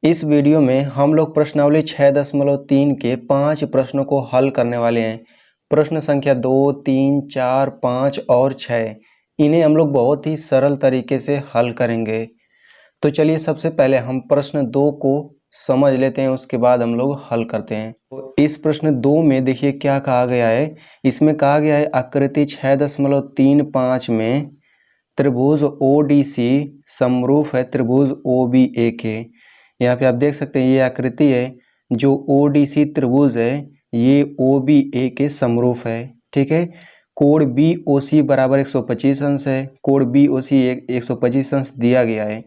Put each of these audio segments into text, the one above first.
इस वीडियो में हम लोग प्रश्नावली 6.3 के 5 प्रश्नों को हल करने वाले हैं। प्रश्न संख्या 2, 3, 4, 5 और 6 इन्हें हम लोग बहुत ही सरल तरीके से हल करेंगे। तो चलिए सबसे पहले हम प्रश्न 2 को समझ लेते हैं, उसके बाद हम लोग हल करते हैं। तो इस प्रश्न 2 में देखिए क्या कहा गया है। इसमें कहा गया है आकृति 6.35 में त्रिभुज ODC समरूप है त्रिभुज OBA के। यहाँ पे आप देख सकते हैं ये आकृति है जो ODC त्रिभुज है, ये OBA के समरूप है। ठीक है, कोण BOC बराबर 125 अंश है। कोण BOC 125 अंश दिया गया है।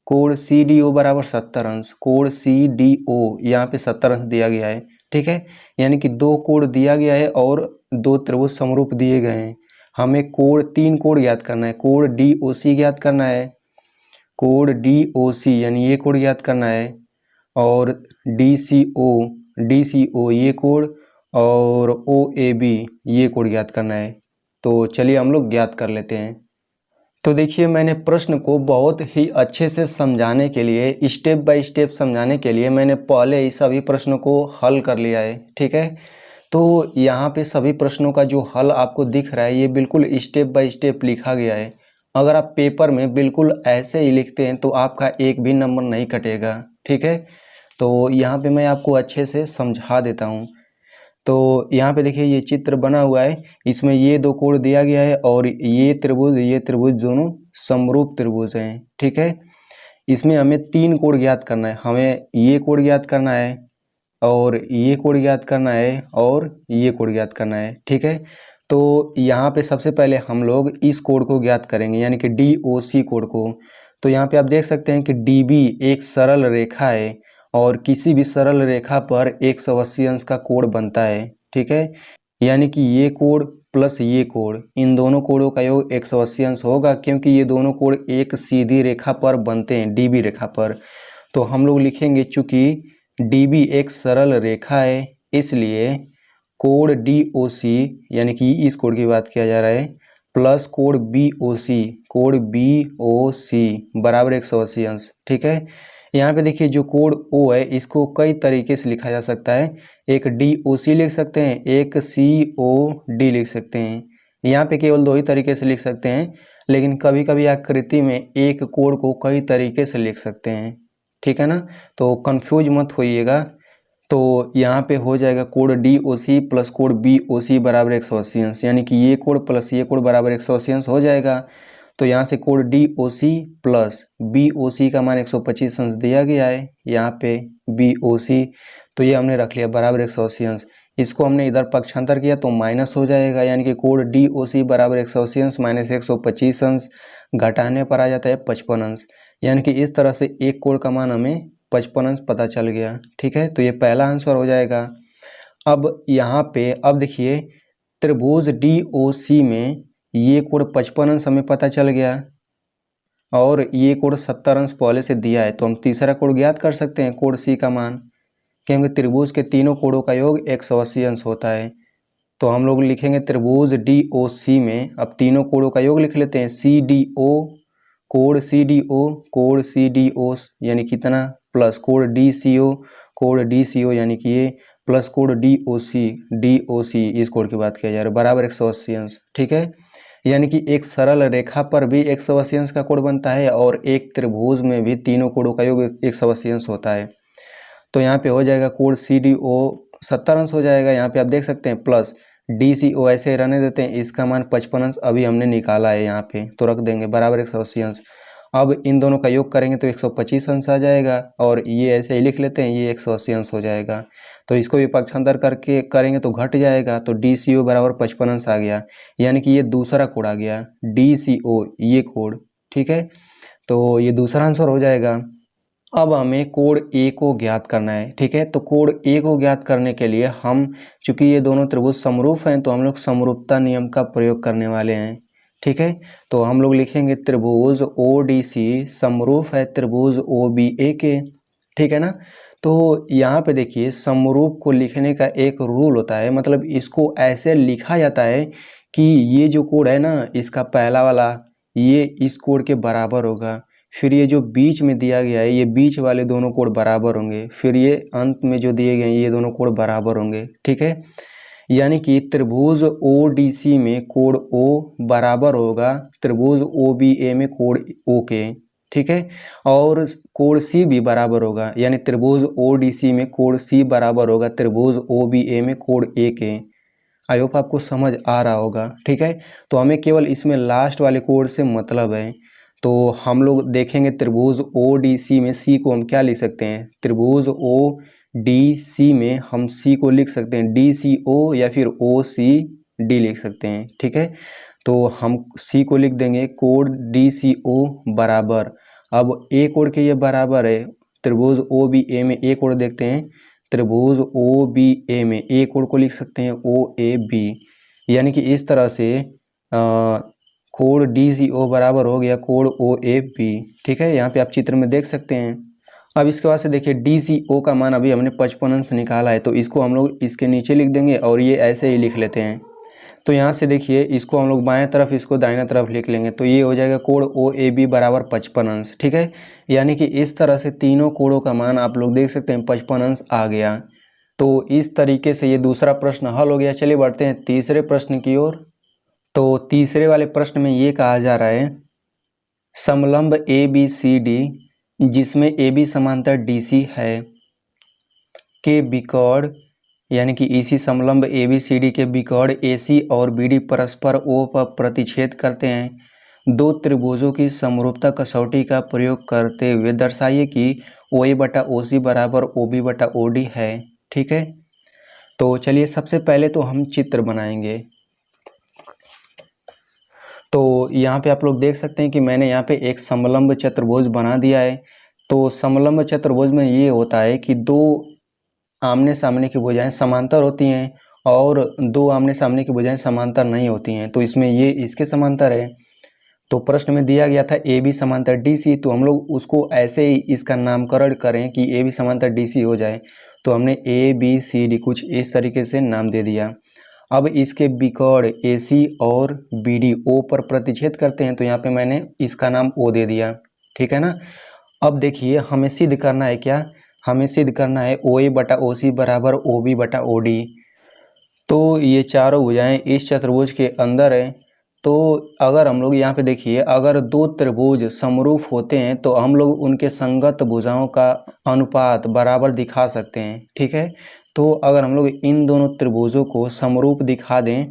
कोण CDO बराबर 70 अंश। कोण CDO यहाँ पे 70 अंश दिया गया है। ठीक है, यानी कि दो कोण दिया गया है और दो त्रिभुज समरूप दिए गए हैं। हमें तीन कोण ज्ञात करना है। कोण DOC ज्ञात करना है, कोण DOC यानी ये कोण ज्ञात करना है, और DCO ये कोण, और OAB ये कोण ज्ञात करना है। तो चलिए हम लोग ज्ञात कर लेते हैं। तो देखिए मैंने प्रश्न को बहुत ही अच्छे से समझाने के लिए, स्टेप बाय स्टेप समझाने के लिए मैंने पहले ही सभी प्रश्नों को हल कर लिया है। ठीक है, तो यहाँ पे सभी प्रश्नों का जो हल आपको दिख रहा है ये बिल्कुल स्टेप बाय स्टेप लिखा गया है। अगर आप पेपर में बिल्कुल ऐसे ही लिखते हैं तो आपका एक भी नंबर नहीं कटेगा। ठीक है, तो यहाँ पे मैं आपको अच्छे से समझा देता हूँ। तो यहाँ पे देखिए ये चित्र बना हुआ है, इसमें ये दो कोण दिया गया है और ये त्रिभुज दोनों समरूप त्रिभुज हैं। ठीक है, इसमें हमें तीन कोण ज्ञात करना है। हमें ये कोण ज्ञात करना है, और ये कोण ज्ञात करना है, और ये कोण ज्ञात करना है। ठीक है, तो यहाँ पे सबसे पहले हम लोग इस कोण को ज्ञात करेंगे, यानी कि DOC कोण को। तो यहाँ पे आप देख सकते हैं कि DB एक सरल रेखा है, और किसी भी सरल रेखा पर 180 अंश का कोण बनता है। ठीक है, यानी कि ये कोण प्लस ये कोण, इन दोनों कोणों का योग 180 अंश होगा, क्योंकि ये दोनों कोण एक सीधी रेखा पर बनते हैं, DB रेखा पर। तो हम लोग लिखेंगे चूंकि DB एक सरल रेखा है, इसलिए कोण DOC यानी कि इस कोण की बात किया जा रहा है, प्लस कोण BOC बराबर 180 अंश। ठीक है, यहाँ पे देखिए जो कोण O है इसको कई तरीके से लिखा जा सकता है। एक DOC लिख सकते हैं, एक COD लिख सकते हैं। यहाँ पे केवल दो ही तरीके से लिख सकते हैं, लेकिन कभी कभी आकृति में एक कोण को कई तरीके से लिख सकते हैं। ठीक है ना, तो कंफ्यूज मत होइएगा। तो यहाँ पे हो जाएगा कोण DOC प्लस कोण BOC बराबर 180 अंश, यानी कि ये कोण प्लस ये कोण बराबर 180 अंश हो जाएगा। तो यहाँ से कोण DOC प्लस BOC का मान 125 अंश दिया गया है, यहाँ पे BOC, तो ये हमने रख लिया बराबर 180 अंश। इसको हमने इधर पक्षांतर किया तो माइनस हो जाएगा, यानी कि कोण DOC बराबर 180 अंश माइनस 125 अंश, घटाने पर आ जाता है 55 अंश। यानी कि इस तरह से एक कोण का मान हमें 55 अंश पता चल गया। ठीक है, तो ये पहला आंसर हो जाएगा। अब यहाँ पे अब देखिए त्रिभुज DOC में ये कोण 55 अंश हमें पता चल गया, और ये कोण 70 अंश पहले से दिया है, तो हम तीसरा कोण ज्ञात कर सकते हैं, कोण C का मान, क्योंकि त्रिभुज के तीनों कोणों का योग 180 अंश होता है। तो हम लोग लिखेंगे त्रिभुज DOC में, अब तीनों कोणों का योग लिख लेते हैं, कोण CDO यानी कितना, प्लस कोण DCO यानी कि ये, प्लस कोण DOC इस कोण की बात किया जा रहा है, बराबर 180 अंश। ठीक है, यानी कि एक सरल रेखा पर भी 180 अंश का कोण बनता है, और एक त्रिभुज में भी तीनों कोणों का योग 180 अंश होता है। तो यहाँ पे हो जाएगा कोण CDO 70 अंश हो जाएगा। यहाँ पे आप देख सकते हैं प्लस DCO ऐसे रहने देते हैं, इसका मान 55 अंश अभी हमने निकाला है यहाँ पे, तो रख देंगे बराबर 180 अंश। अब इन दोनों का योग करेंगे तो 125 अंश आ जाएगा, और ये ऐसे ही लिख लेते हैं, ये 180 अंश हो जाएगा। तो इसको भी पक्षांतर करके करेंगे तो घट जाएगा, तो DCO बराबर 55 अंश आ गया, यानी कि ये दूसरा कोण आ गया DCO ये कोण। ठीक है, तो ये दूसरा आंसर हो जाएगा। अब हमें कोण A को ज्ञात करना है। ठीक है, तो कोण A को ज्ञात करने के लिए हम, चूंकि ये दोनों त्रिभुज समरूप हैं, तो हम लोग समरूपता नियम का प्रयोग करने वाले हैं। ठीक है, तो हम लोग लिखेंगे त्रिभुज ODC समरूप है त्रिभुज OBA के। ठीक है ना, तो यहाँ पे देखिए समरूप को लिखने का एक रूल होता है, मतलब इसको ऐसे लिखा जाता है कि ये जो कोण है ना, इसका पहला वाला ये इस कोण के बराबर होगा, फिर ये जो बीच में दिया गया है ये बीच वाले दोनों कोण बराबर होंगे, फिर ये अंत में जो दिए गए हैं ये दोनों कोण बराबर होंगे। ठीक है, यानी कि त्रिभुज ODC में कोण O बराबर होगा त्रिभुज OBA में कोण O के। ठीक है, और कोण C भी बराबर होगा, यानी त्रिभुज ODC में कोण C बराबर होगा त्रिभुज OBA में कोण A के। आई होप आपको समझ आ रहा होगा। ठीक है, तो हमें केवल इसमें लास्ट वाले कोण से मतलब है। तो हम लोग देखेंगे त्रिभुज ODC में C को हम क्या लिख सकते हैं, त्रिभुज ODC में हम C को लिख सकते हैं DCO या फिर OCD लिख सकते हैं। ठीक है, तो हम C को लिख देंगे कोण DCO बराबर, अब A कोण के ये बराबर है त्रिभुज OBA में A कोण देखते हैं, त्रिभुज OBA में A कोण को लिख सकते हैं OAB, यानी कि इस तरह से कोण DCO बराबर हो गया कोण OAB। ठीक है, यहाँ पे आप चित्र में देख सकते हैं। अब इसके बाद से देखिए DCO का मान अभी हमने 55 अंश निकाला है, तो इसको हम लोग इसके नीचे लिख देंगे और ये ऐसे ही लिख लेते हैं। तो यहाँ से देखिए इसको हम लोग बाएं तरफ इसको दाहिने तरफ लिख लेंगे, तो ये हो जाएगा कोण OAB बराबर 55 अंश। ठीक है, यानी कि इस तरह से तीनों कोणों का मान आप लोग देख सकते हैं 55 अंश आ गया। तो इस तरीके से ये दूसरा प्रश्न हल हो गया। चलिए बढ़ते हैं तीसरे प्रश्न की ओर। तो तीसरे वाले प्रश्न में ये कहा जा रहा है समलंब ABCD जिसमें AB समांतर DC है के बिकौड़, यानी कि इसी समलंब ABCD के बिकौड़ AC और BD परस्पर O पर प्रतिच्छेद करते हैं। दो त्रिभुजों की समरूपता कसौटी का प्रयोग करते हुए दर्शाइए कि OA बटा OC बराबर OB बटा OD है। ठीक है, तो चलिए सबसे पहले तो हम चित्र बनाएंगे। तो यहाँ पे आप लोग देख सकते हैं कि मैंने यहाँ पे एक समलंब चतुर्भुज बना दिया है। तो समलंब चतुर्भुज में ये होता है कि दो आमने सामने की भुजाएं समांतर होती हैं और दो आमने सामने की भुजाएं समांतर नहीं होती हैं। तो इसमें ये इसके समांतर है। तो प्रश्न में दिया गया था AB समांतर DC, तो हम लोग उसको ऐसे ही इसका नामकरण करें कि AB समांतर DC हो जाए। तो हमने ABCD कुछ इस तरीके से नाम दे दिया। अब इसके बिकौड़ AC और BD O पर प्रतिच्छेद करते हैं, तो यहाँ पे मैंने इसका नाम O दे दिया। ठीक है ना। अब देखिए हमें सिद्ध करना है क्या, हमें सिद्ध करना है OA बटा OC बराबर OB बटा OD। तो ये चारों भुजाएं इस चतुर्भुज के अंदर है। तो अगर हम लोग यहाँ पे देखिए अगर दो त्रिभुज समरूप होते हैं तो हम लोग उनके संगत भुजाओं का अनुपात बराबर दिखा सकते हैं। ठीक है, तो अगर हम लोग इन दोनों त्रिभुजों को समरूप दिखा दें,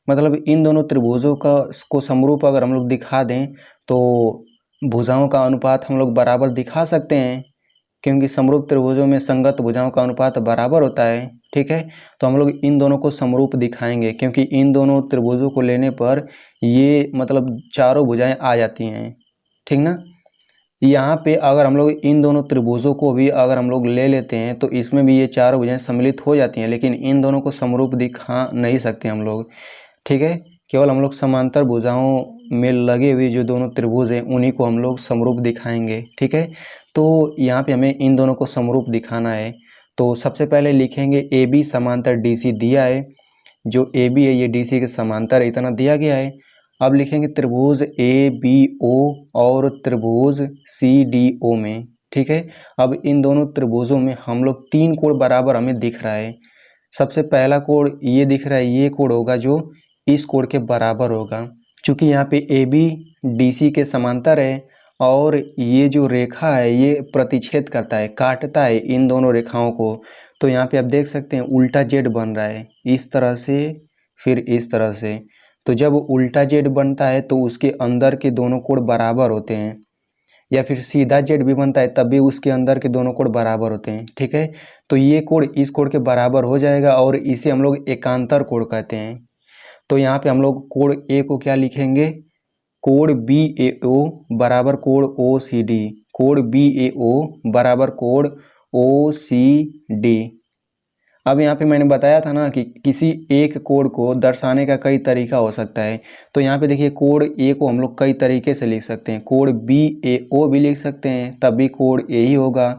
मतलब इन दोनों त्रिभुजों को समरूप अगर हम लोग दिखा दें तो भुजाओं का अनुपात हम लोग बराबर दिखा सकते हैं, क्योंकि समरूप त्रिभुजों में संगत भुजाओं का अनुपात बराबर होता है। ठीक है, तो हम लोग इन दोनों को समरूप दिखाएंगे, क्योंकि इन दोनों त्रिभुजों को लेने पर ये मतलब चारों भुजाएं आ जाती हैं। ठीक ना। यहाँ पे अगर हम लोग इन दोनों त्रिभुजों को भी अगर हम लोग ले लेते हैं तो इसमें भी ये चारों भुजाएं सम्मिलित हो जाती हैं, लेकिन इन दोनों को समरूप दिखा नहीं सकते हम लोग। ठीक है, केवल हम लोग समांतर भुजाओं में लगे हुए जो दोनों त्रिभुज हैं उन्हीं को हम लोग समरूप दिखाएंगे। ठीक है, तो यहाँ पे हमें इन दोनों को समरूप दिखाना है। तो सबसे पहले लिखेंगे AB समांतर DC दिया है, जो AB है ये DC के समांतर है, इतना दिया गया है। अब लिखेंगे त्रिभुज ABO और त्रिभुज CDO में। ठीक है, अब इन दोनों त्रिभुजों में हम लोग तीन कोण बराबर हमें दिख रहा है। सबसे पहला कोण ये दिख रहा है, ये कोण होगा जो इस कोण के बराबर होगा, चूँकि यहाँ पे AB DC के समांतर है और ये जो रेखा है ये प्रतिच्छेद करता है, काटता है इन दोनों रेखाओं को। तो यहाँ पे आप देख सकते हैं उल्टा जेड बन रहा है, इस तरह से फिर इस तरह से। तो जब उल्टा जेड बनता है तो उसके अंदर के दोनों कोण बराबर होते हैं, या फिर सीधा जेड भी बनता है तब भी उसके अंदर के दोनों कोण बराबर होते हैं। ठीक है, तो ये कोण इस कोण के बराबर हो जाएगा और इसे हम लोग एकांतर कोण कहते हैं। तो यहाँ पे हम लोग कोण A को क्या लिखेंगे, कोण BAO बराबर कोण OCD, कोण BAO बराबर कोण OCD। अब यहाँ पे मैंने बताया था ना कि किसी एक कोण को दर्शाने का कई तरीका हो सकता है। तो यहाँ पे देखिए कोण A को हम लोग कई तरीके से लिख सकते हैं, कोण BAO भी लिख सकते हैं तब भी कोण A ही होगा,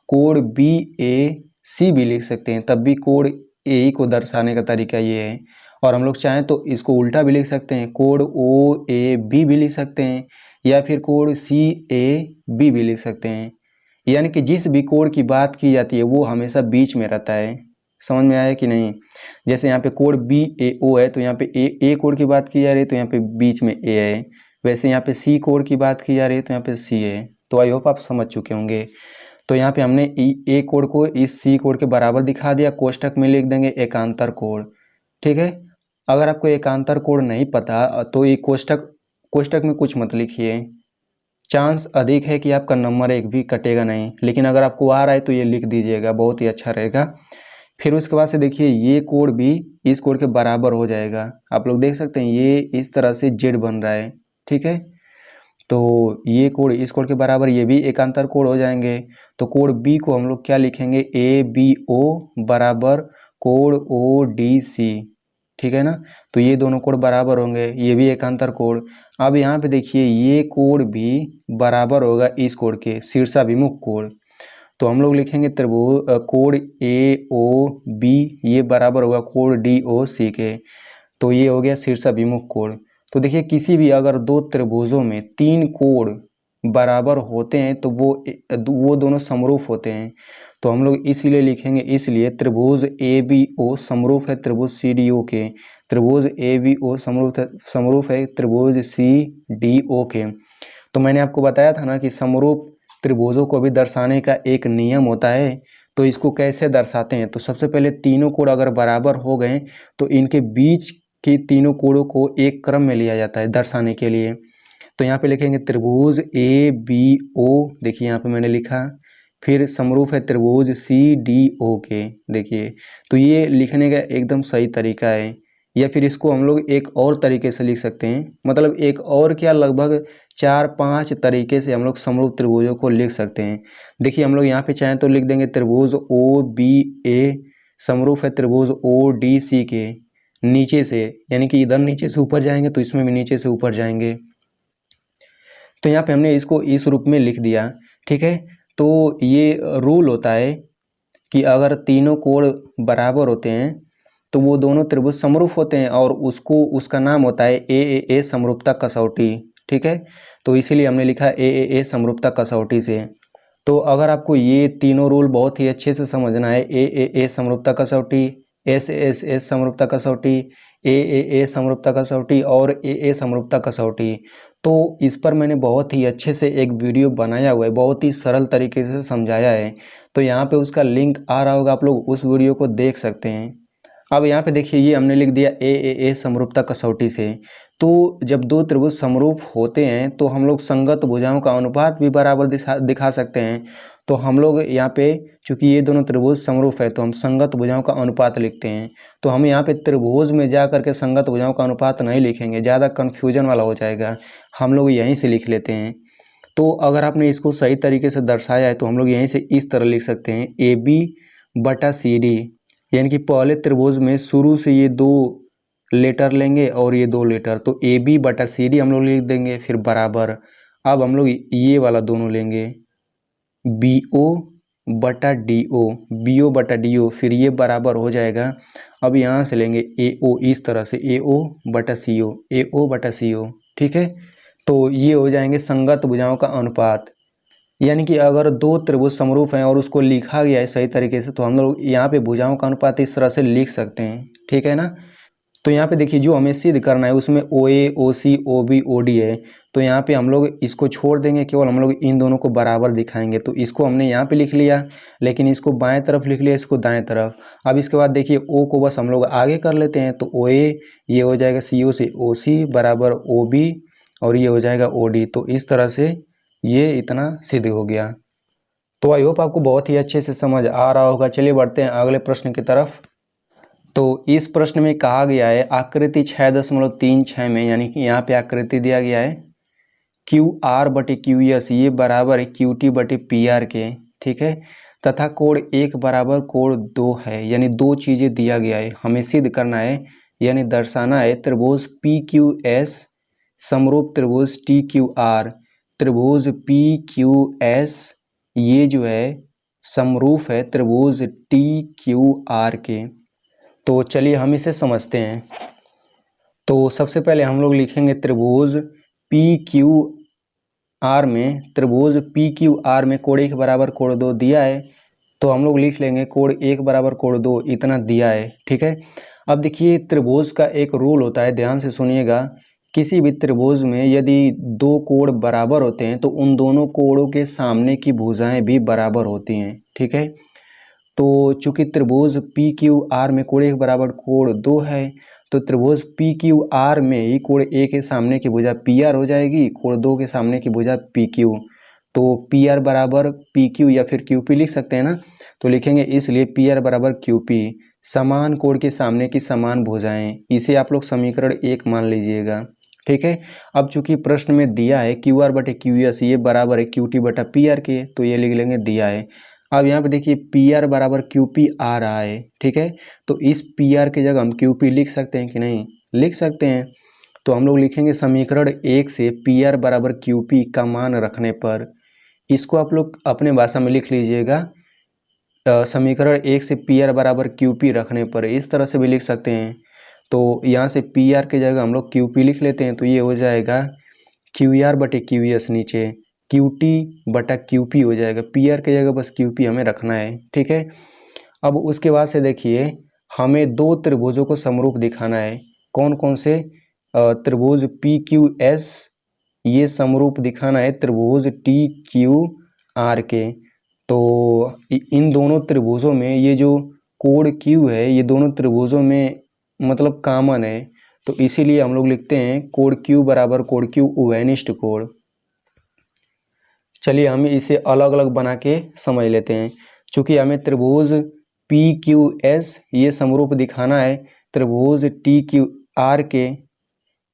कोण BAC भी लिख सकते हैं तब भी कोण A ही को दर्शाने का तरीका ये है। और हम लोग चाहें तो इसको उल्टा भी लिख सकते हैं, कोण OAB भी लिख सकते हैं, या फिर कोण CAB भी लिख सकते हैं। यानी कि जिस भी कोण की बात की जाती है वो हमेशा बीच में रहता है। समझ में आया कि नहीं? जैसे यहाँ पे कोण BAO है तो यहाँ पे ए कोण की बात की जा रही है तो यहाँ पे बीच में A है। वैसे यहाँ पे C कोण की बात की जा रही है तो यहाँ पे C है। तो आई होप आप समझ चुके होंगे। तो यहाँ पे हमने ए कोण को इस C कोण के बराबर दिखा दिया, कोष्टक में लिख देंगे एकांतर कोण। ठीक है। अगर आपको एकांतर कोण नहीं पता तो ये कोष्टक में कुछ मत लिखिए, चांस अधिक है कि आपका नंबर एक भी कटेगा नहीं। लेकिन अगर आपको आ रहा है तो ये लिख दीजिएगा, बहुत ही अच्छा रहेगा। फिर उसके बाद से देखिए ये कोण भी इस कोण के बराबर हो जाएगा। आप लोग देख सकते हैं ये इस तरह से जेड बन रहा है। ठीक है। तो ये कोण इस कोण के बराबर, ये भी एकांतर कोण हो जाएंगे। तो कोण बी को हम लोग क्या लिखेंगे, ABO बराबर कोण ODC। ठीक है ना। तो ये दोनों कोण बराबर होंगे, ये भी एकांतर कोण। अब यहाँ पे देखिए ये कोण भी बराबर होगा इस कोण के, शीर्षाभिमुख कोण। तो हम लोग लिखेंगे त्रिभुज कोण AOB ये बराबर होगा कोण DOC के। तो ये हो गया शीर्षाभिमुख कोण। तो देखिए किसी भी अगर दो त्रिभुजों में तीन कोण बराबर होते हैं तो वो दोनों समरूप होते हैं। तो हम लोग इसलिए लिखेंगे, इसलिए त्रिभुज ABO समरूप है त्रिभुज CDO के, त्रिभुज ABO समरूप है त्रिभुज CDO के। तो मैंने आपको बताया था ना कि समरूप त्रिभुजों को भी दर्शाने का एक नियम होता है। तो इसको कैसे दर्शाते हैं, तो सबसे पहले तीनों कोण अगर बराबर हो गए तो इनके बीच के तीनों कोणों को एक क्रम में लिया जाता है दर्शाने के लिए। तो यहाँ पे लिखेंगे त्रिभुज ABO, देखिए यहाँ पे मैंने लिखा, फिर समरूप है त्रिभुज CDO के। देखिए तो ये लिखने का एकदम सही तरीका है। या फिर इसको हम लोग एक और तरीके से लिख सकते हैं, मतलब एक और क्या, लगभग 4-5 तरीके से हम लोग समरूप त्रिभुजों को लिख सकते हैं। देखिए हम लोग यहाँ पे चाहें तो लिख देंगे त्रिभुज OBA समरूप है त्रिभुज ODC के नीचे से, यानी कि इधर नीचे से ऊपर जाएंगे तो इसमें भी नीचे से ऊपर जाएंगे। तो यहाँ पे हमने इसको इस रूप में लिख दिया। ठीक है। तो ये रूल होता है कि अगर तीनों कोण बराबर होते हैं तो वो दोनों त्रिभुज समरूप होते हैं और उसका नाम होता है AAA समरूपता कसौटी। ठीक है। तो इसीलिए हमने लिखा AAA समरूपता कसौटी से। तो अगर आपको ये तीनों रूल बहुत ही अच्छे से समझना है, AAA समरूपता कसौटी, SSS समरूपता कसौटी, AAA समरूपता कसौटी और AA समरूपता कसौटी, तो इस पर मैंने बहुत ही अच्छे से एक वीडियो बनाया हुआ है, बहुत ही सरल तरीके से समझाया है। तो यहाँ पे उसका लिंक आ रहा होगा, आप लोग उस वीडियो को देख सकते हैं। अब यहाँ पे देखिए ये हमने लिख दिया AAA समरूपता कसौटी से। तो जब दो त्रिभुज समरूप होते हैं तो हम लोग संगत भुजाओं का अनुपात भी बराबर दिखा सकते हैं। तो हम लोग यहाँ पे चूंकि ये दोनों त्रिभुज समरूप है तो हम संगत भुजाओं का अनुपात लिखते हैं। तो हम यहाँ पे त्रिभुज में जा करके संगत भुजाओं का अनुपात नहीं लिखेंगे, ज़्यादा कन्फ्यूजन वाला हो जाएगा, हम लोग यहीं से लिख लेते हैं। तो अगर आपने इसको सही तरीके से दर्शाया है तो हम लोग यहीं से इस तरह लिख सकते हैं AB/CD, यानी कि पहले त्रिभुज में शुरू से ये दो लेटर लेंगे और ये दो लेटर, तो AB/CD हम लोग लिख देंगे, फिर बराबर। अब हम लोग ये वाला दोनों लेंगे BO/DO, फिर ये बराबर हो जाएगा। अब यहाँ से लेंगे AO, इस तरह से AO/CO। ठीक है। तो ये हो जाएंगे संगत भुजाओं का अनुपात। यानी कि अगर दो त्रिभुज समरूप हैं और उसको लिखा गया है सही तरीके से तो हम लोग यहाँ पे भुजाओं का अनुपात इस तरह से लिख सकते हैं। ठीक है ना। तो यहाँ पे देखिए जो हमें सिद्ध करना है उसमें OA, OC, OB, OD है। तो यहाँ पे हम लोग इसको छोड़ देंगे, केवल हम लोग इन दोनों को बराबर दिखाएंगे। तो इसको हमने यहाँ पे लिख लिया, लेकिन इसको बाएं तरफ लिख लिया, इसको दाएं तरफ। अब इसके बाद देखिए O को बस हम लोग आगे कर लेते हैं। तो OA ये हो जाएगा CO से OC बराबर OB और ये हो जाएगा OD। तो इस तरह से ये इतना सिद्ध हो गया। तो आई होप आपको बहुत ही अच्छे से समझ आ रहा होगा। चलिए बढ़ते हैं अगले प्रश्न की तरफ। तो इस प्रश्न में कहा गया है आकृति 6.36 में, यानी कि यहाँ पे आकृति दिया गया है QR/QS ये बराबर है QT/PR के। ठीक है। तथा कोण 1 बराबर कोण 2 है, यानी दो चीज़ें दिया गया है, हमें सिद्ध करना है यानी दर्शाना है। त्रिभुज PQS समरूप त्रिभुज TQR, त्रिभुज PQS ये जो है समरूप है त्रिभुज TQR के। तो चलिए हम इसे समझते हैं। तो सबसे पहले हम लोग लिखेंगे त्रिभुज PQR आर में त्रिभुज पी क्यू आर में कोण 1 बराबर कोण 2 दिया है, तो हम लोग लिख लेंगे कोण 1 बराबर कोण 2 इतना दिया है। ठीक है, अब देखिए त्रिभुज का एक रूल होता है, ध्यान से सुनिएगा। किसी भी त्रिभुज में यदि दो कोण बराबर होते हैं तो उन दोनों कोणों के सामने की भुजाएं भी बराबर होती हैं। ठीक है, तो चूंकि त्रिभुज पी क्यू आर में कोण 1 बराबर कोण 2 है, तो त्रिभुज पी क्यू आर में ही कोण ए के सामने की भुजा पी आर हो जाएगी, कोण 2 के सामने की भुजा पी क्यू। तो पी आर बराबर पी क्यू या फिर क्यू पी लिख सकते हैं ना, तो लिखेंगे इसलिए पी आर बराबर क्यू पी, समान कोण के सामने की समान भुजाएं। इसे आप लोग समीकरण 1 मान लीजिएगा। ठीक है, अब चूंकि प्रश्न में दिया है क्यू आर बटे क्यू एस ये बराबर है क्यू टी बटा पी आर के, तो ये लिख लेंगे दिया है। अब यहाँ पे देखिए पी आर बराबर क्यू पी आ रहा है। ठीक है, तो इस पी आर की जगह हम क्यू पी लिख सकते हैं कि नहीं, लिख सकते हैं। तो हम लोग लिखेंगे समीकरण 1 से पी आर बराबर क्यू पी का मान रखने पर, इसको आप लोग अपने भाषा में लिख लीजिएगा। समीकरण 1 से पी आर बराबर क्यू पी रखने पर इस तरह से भी लिख सकते हैं। तो यहाँ से पी आर की जगह हम लोग क्यू पी लिख लेते हैं, तो ये हो जाएगा क्यू आर बटे क्यू एस, नीचे क्यू टी बटा क्यू पी हो जाएगा। पी आर की जगह बस क्यू पी हमें रखना है। ठीक है, अब उसके बाद से देखिए हमें दो त्रिभुजों को समरूप दिखाना है। कौन कौन से? त्रिभुज पी क्यू एस ये समरूप दिखाना है त्रिभुज टी क्यू आर के। तो इन दोनों त्रिभुजों में ये जो कोण क्यू है ये दोनों त्रिभुजों में मतलब कॉमन है, तो इसीलिए हम लोग लिखते हैं कोण क्यू बराबर कोण क्यू उभयनिष्ठ कोण। चलिए हम इसे अलग अलग बना के समझ लेते हैं। चूंकि हमें त्रिभुज पी क्यू एस ये समरूप दिखाना है त्रिभुज टी क्यू आर के,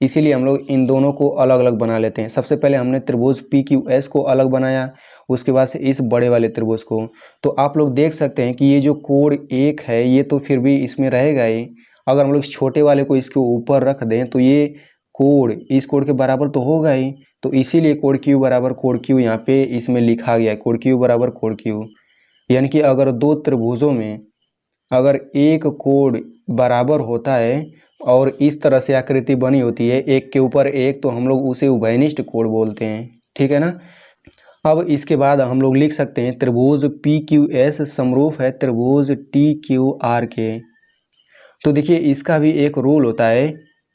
इसीलिए हम लोग इन दोनों को अलग अलग बना लेते हैं। सबसे पहले हमने त्रिभुज पी क्यू एस को अलग बनाया, उसके बाद से इस बड़े वाले त्रिभुज को। तो आप लोग देख सकते हैं कि ये जो कोण 1 है ये तो फिर भी इसमें रहेगा ही। अगर हम लोग इस छोटे वाले को इसके ऊपर रख दें तो ये कोण इस कोण के बराबर तो होगा ही। तो इसीलिए कोण क्यू बराबर कोण क्यू यहाँ पे इसमें लिखा गया है, कोण क्यू बराबर कोण क्यू। यानी कि अगर दो त्रिभुजों में अगर एक कोण बराबर होता है और इस तरह से आकृति बनी होती है एक के ऊपर एक, तो हम लोग उसे उभयनिष्ठ कोण बोलते हैं। ठीक है ना। अब इसके बाद हम लोग लिख सकते हैं त्रिभुज पी क्यू एस समरूप है त्रिभुज टी क्यू आर के। तो देखिए इसका भी एक रूल होता है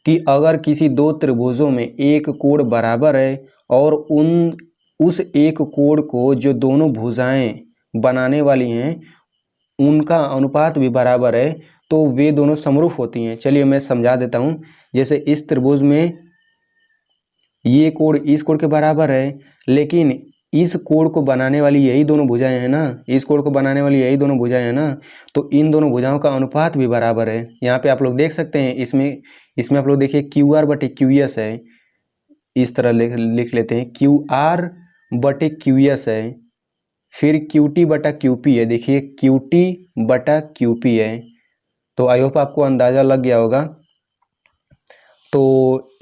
कि अगर किसी दो त्रिभुजों में एक कोण बराबर है और उस एक कोण को जो दोनों भुजाएं बनाने वाली हैं उनका अनुपात भी बराबर है, तो वे दोनों समरूप होती हैं। चलिए मैं समझा देता हूं। जैसे इस त्रिभुज में ये कोण इस कोण के बराबर है, लेकिन इस कोण को बनाने वाली यही दोनों भुजाएं हैं ना, इस कोण को बनाने वाली यही दोनों भुजाएं हैं ना, तो इन दोनों भुजाओं का अनुपात भी बराबर है। यहाँ पे आप लोग देख सकते हैं, इसमें आप लोग देखिए क्यू आर बटे क्यू एस है, इस तरह लिख लेते हैं क्यू आर बटे क्यू एस है, फिर क्यू टी बटा क्यू पी है, देखिए क्यू टी बटा क्यू पी है। तो आई होप आपको अंदाजा लग गया होगा। तो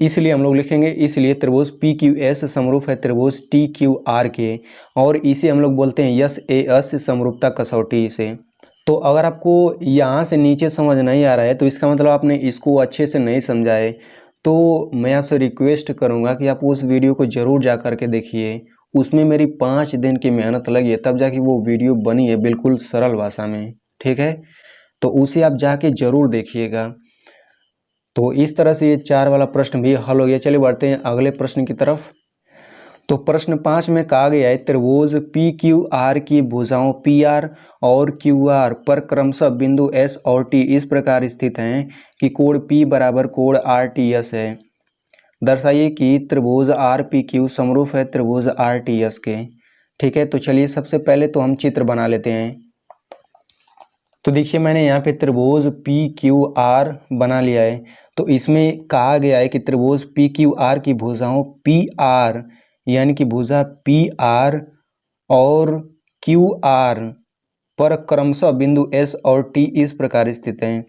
इसलिए हम लोग लिखेंगे इसलिए त्रिभुज पी क्यू एस समरूप है त्रिभुज टी क्यू आर के, और इसे हम लोग बोलते हैं यस ए एस समरूपता कसौटी से। तो अगर आपको यहाँ से नीचे समझ नहीं आ रहा है तो इसका मतलब आपने इसको अच्छे से नहीं समझा है। तो मैं आपसे रिक्वेस्ट करूँगा कि आप उस वीडियो को ज़रूर जा कर के देखिए, उसमें मेरी 5 दिन की मेहनत लगी है तब जाके वो वीडियो बनी है बिल्कुल सरल भाषा में। ठीक है, तो उसे आप जाके ज़रूर देखिएगा। तो इस तरह से ये 4 वाला प्रश्न भी हल हो गया। चलिए बढ़ते हैं अगले प्रश्न की तरफ। तो प्रश्न 5 में कहा गया है त्रिभुज पी क्यू आर की भुजाओं पी आर और क्यू आर पर क्रमशः बिंदु एस और टी इस प्रकार स्थित हैं कि कोण पी बराबर कोण आर टी एस है। दर्शाइए कि त्रिभुज आर पी क्यू समरूप है त्रिभुज आर टी एस के। ठीक है, तो चलिए सबसे पहले तो हम चित्र बना लेते हैं। तो देखिए मैंने यहाँ पे त्रिभुज पी क्यू आर बना लिया है। तो इसमें कहा गया है कि त्रिभुज पी क्यू आर की भुजाओं पी आर यानी कि भुजा पी आर और क्यू आर पर क्रमशः बिंदु एस और टी इस प्रकार स्थित हैं।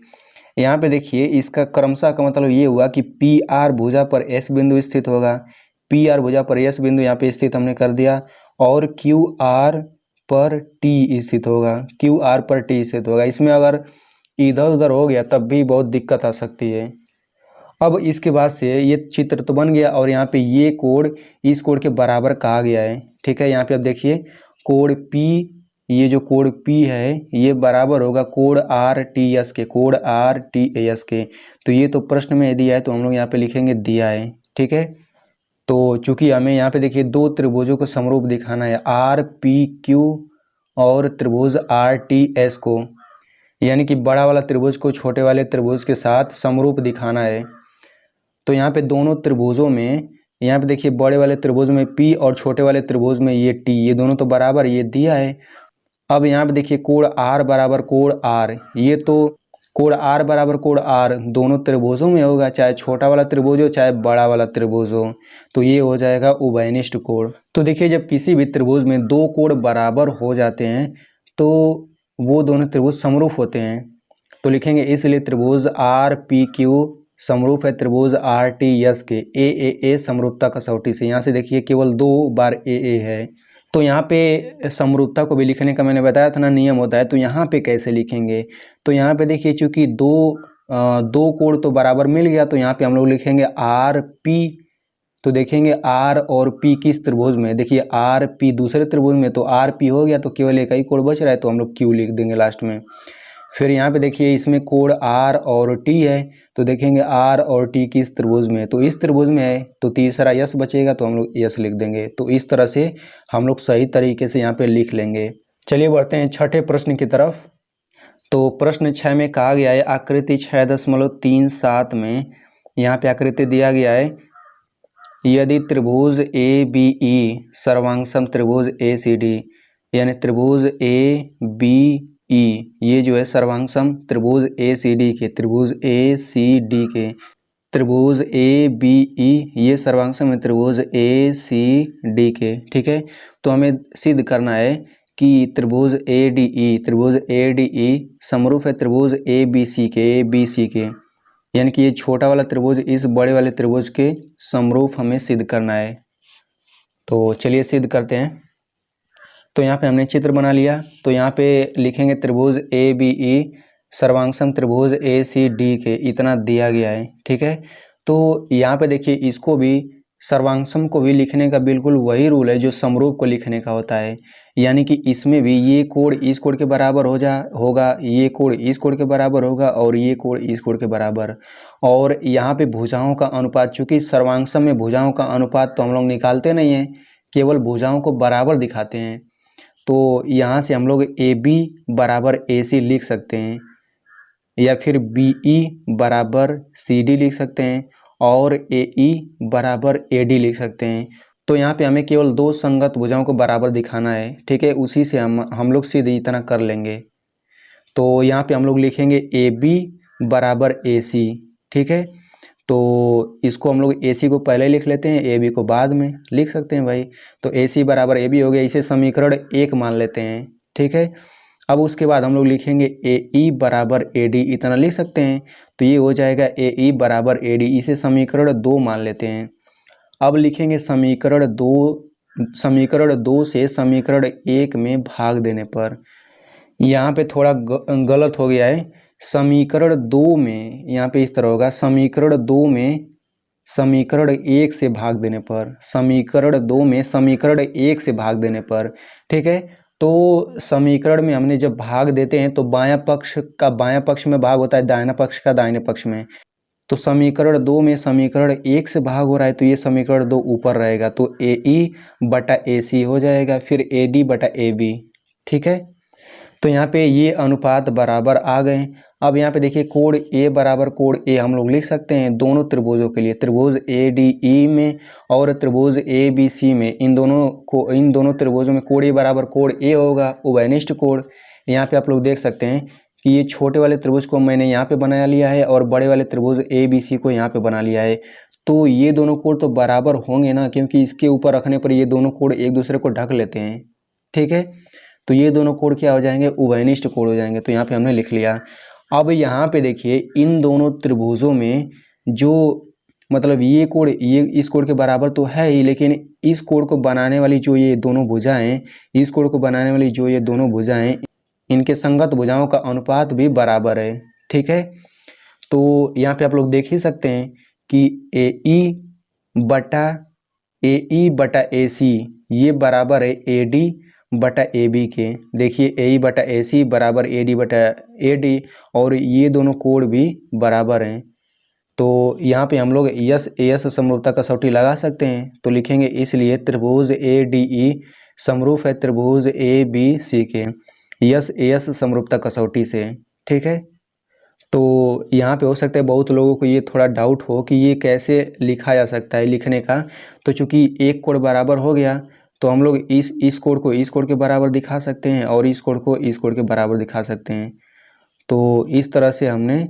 यहाँ पे देखिए इसका क्रमशः का मतलब ये हुआ कि पी आर भुजा पर एस बिंदु स्थित होगा, पी आर भुजा पर एस बिंदु यहाँ पे स्थित हमने कर दिया, और क्यू आर पर टी स्थित होगा, क्यू आर पर टी स्थित होगा। इसमें अगर इधर उधर हो गया तब भी बहुत दिक्कत आ सकती है। अब इसके बाद से ये चित्र तो बन गया और यहाँ पे ये कोण इस कोण के बराबर कहा गया है। ठीक है, यहाँ पे अब देखिए कोण P, ये जो कोण P है ये बराबर होगा कोण RTS के, कोण RTS के। तो ये तो प्रश्न में दिया है तो हम लोग यहाँ पे लिखेंगे दिया है। ठीक है, तो चूंकि हमें यहाँ पे देखिए दो त्रिभुजों को समरूप दिखाना है, RPQ और त्रिभुज RTS को, यानी कि बड़ा वाला त्रिभुज को छोटे वाले त्रिभुज के साथ समरूप दिखाना है। तो यहाँ पे दोनों त्रिभुजों में, यहाँ पे देखिए बड़े वाले त्रिभुज में P और छोटे वाले त्रिभुज में ये T, ये दोनों तो बराबर ये दिया है। अब यहाँ पे देखिए कोण R बराबर कोण R, ये तो कोण R बराबर कोण R दोनों त्रिभुजों में होगा, चाहे छोटा वाला त्रिभुज हो चाहे बड़ा वाला त्रिभुज हो, तो ये हो जाएगा उभयनिष्ठ कोण। तो देखिए जब किसी भी त्रिभुज में दो कोण बराबर हो जाते हैं तो वो दोनों त्रिभुज समरूप होते हैं। तो लिखेंगे इसलिए त्रिभुज RPQ समरूप है त्रिभुज RTS के AAA समरूपता कसौटी से। यहाँ से देखिए केवल 2 बार AA है, तो यहाँ पे समरूपता को भी लिखने का मैंने बताया था ना नियम होता है। तो यहाँ पे कैसे लिखेंगे, तो यहाँ पे देखिए चूंकि दो कोण तो बराबर मिल गया, तो यहाँ पे हम लोग लिखेंगे RP। तो देखेंगे R और P किस त्रिभुज में, देखिए RP दूसरे त्रिभुज में, तो RP हो गया तो केवल एक ही कोण बच रहा है तो हम लोग Q लिख देंगे लास्ट में। फिर यहाँ पे देखिए इसमें कोण R और T है, तो देखेंगे R और T किस त्रिभुज में, तो इस त्रिभुज में है, तो तीसरा यस बचेगा तो हम लोग यस लिख देंगे। तो इस तरह से हम लोग सही तरीके से यहाँ पे लिख लेंगे। चलिए बढ़ते हैं छठे प्रश्न की तरफ। तो प्रश्न 6 में कहा गया है आकृति 6.37 में, यहाँ पे आकृति दिया गया है, यदि त्रिभुज ABE सर्वांगसम त्रिभुज ACD, यानी त्रिभुज ABE ये जो है सर्वांगसम त्रिभुज ACD के, त्रिभुज ACD के, त्रिभुज ABE ये सर्वांगसम त्रिभुज ACD के। ठीक है, तो हमें सिद्ध करना है कि त्रिभुज ADE समरूप है त्रिभुज ABC के, यानी कि ये छोटा वाला त्रिभुज इस बड़े वाले त्रिभुज के समरूप हमें सिद्ध करना है। तो चलिए सिद्ध करते हैं। तो यहाँ पे हमने चित्र बना लिया, तो यहाँ पे लिखेंगे त्रिभुज ABE सर्वांगसम त्रिभुज ACD के, इतना दिया गया है। ठीक है, तो यहाँ पे देखिए इसको भी सर्वांगसम को भी लिखने का बिल्कुल वही रूल है जो समरूप को लिखने का होता है, यानी कि इसमें भी ये कोण इस कोण के बराबर होगा, ये कोण इस कोण के बराबर होगा और ये कोण इस कोण के बराबर। और यहाँ पे भुजाओं का अनुपात, चूंकि सर्वांगसम में भुजाओं का अनुपात तो हम लोग निकालते नहीं हैं, केवल भुजाओं को बराबर दिखाते हैं। तो यहाँ से हम लोग AB बराबर AC लिख सकते हैं, या फिर BE बराबर CD लिख सकते हैं, और AE बराबर AD लिख सकते हैं। तो यहाँ पे हमें केवल दो संगत भुजाओं को बराबर दिखाना है। ठीक है, उसी से हम लोग सीधे इतना कर लेंगे। तो यहाँ पे हम लोग लिखेंगे AB बराबर AC। ठीक है, तो इसको हम लोग AC को पहले लिख लेते हैं, AB को बाद में लिख सकते हैं भाई। तो AC बराबर AB हो गया, इसे समीकरण 1 मान लेते हैं। ठीक है, अब उसके बाद हम लोग लिखेंगे AE बराबर AD, इतना लिख सकते हैं। तो ये हो जाएगा AE बराबर AD, इसे समीकरण 2 मान लेते हैं। अब लिखेंगे समीकरण 2 से समीकरण 1 में भाग देने पर, यहाँ पे थोड़ा गलत हो गया है। समीकरण 2 में यहाँ पे इस तरह होगा, समीकरण 2 में समीकरण 1 से भाग देने पर, समीकरण 2 में समीकरण 1 से भाग देने पर। ठीक है, तो समीकरण में हमने जब भाग देते हैं तो बायां पक्ष का बायां पक्ष में भाग होता है, दाहिना पक्ष का दाहिने पक्ष में। तो समीकरण 2 में समीकरण 1 से भाग हो रहा है, तो ये समीकरण 2 ऊपर रहेगा, तो AE बटा AC हो जाएगा, फिर AD बटा AB। ठीक है, तो यहाँ पे ये अनुपात बराबर आ गए। अब यहाँ पे देखिए कोण A बराबर कोण A हम लोग लिख सकते हैं दोनों त्रिभुजों के लिए, त्रिभुज ADE में और त्रिभुज ABC में, इन दोनों त्रिभुजों में कोण A बराबर कोण A होगा, उभयनिष्ठ कोण। यहाँ पे आप लोग देख सकते हैं कि ये छोटे वाले त्रिभुज को मैंने यहाँ पे बना लिया है और बड़े वाले त्रिभुज ABC को यहाँ पे बना लिया है। तो ये दोनों कोण तो बराबर होंगे ना, क्योंकि इसके ऊपर रखने पर ये दोनों कोण एक दूसरे को ढक लेते हैं। ठीक है, तो ये दोनों कोण क्या हो जाएंगे, उभयनिष्ठ कोण हो जाएंगे। तो यहाँ पे हमने लिख लिया। अब यहाँ पे देखिए इन दोनों त्रिभुजों में जो मतलब ये कोण ये इस कोण के बराबर तो है ही, लेकिन इस कोण को बनाने वाली जो ये दोनों भुजाएं, इस कोण को बनाने वाली जो ये दोनों भुजाएं, इनके संगत भुजाओं का अनुपात भी बराबर है। ठीक है, तो यहाँ पे आप लोग देख ही सकते हैं कि ए बटा ए सी ये बराबर है ए डी बटा ए बी के। देखिए ए बटा ए सी बराबर ए डी बटा ए डी, और ये दोनों कोण भी बराबर हैं। तो यहाँ पे हम लोग यस ए एस समरूपता कसौटी लगा सकते हैं। तो लिखेंगे इसलिए त्रिभुज ए डी ई समरूप है त्रिभुज ए बी सी के यस ए एस समरूपता कसौटी से। ठीक है, तो यहाँ पे हो सकता है बहुत लोगों को ये थोड़ा डाउट हो कि ये कैसे लिखा जा सकता है लिखने का। तो चूंकि एक कोण बराबर हो गया तो हम लोग इस कोण को इस कोण के बराबर दिखा सकते हैं और इस कोण को इस कोण के बराबर दिखा सकते हैं। तो इस तरह से हमने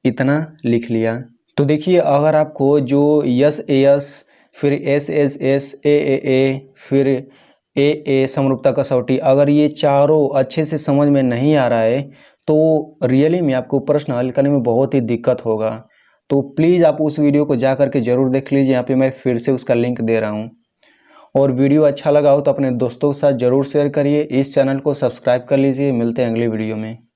इतना लिख लिया। तो देखिए अगर आपको जो यस ए एस फिर एस एस एस ए फिर ए समरूपता कसौटी अगर ये चारों अच्छे से समझ में नहीं आ रहा है तो रियली में आपको प्रश्न हल करने में बहुत ही दिक्कत होगा। तो प्लीज़ आप उस वीडियो को जा करके ज़रूर देख लीजिए, यहाँ पे मैं फिर से उसका लिंक दे रहा हूँ। और वीडियो अच्छा लगा हो तो अपने दोस्तों के साथ ज़रूर शेयर करिए। इस चैनल को सब्सक्राइब कर लीजिए। मिलते हैं अगली वीडियो में।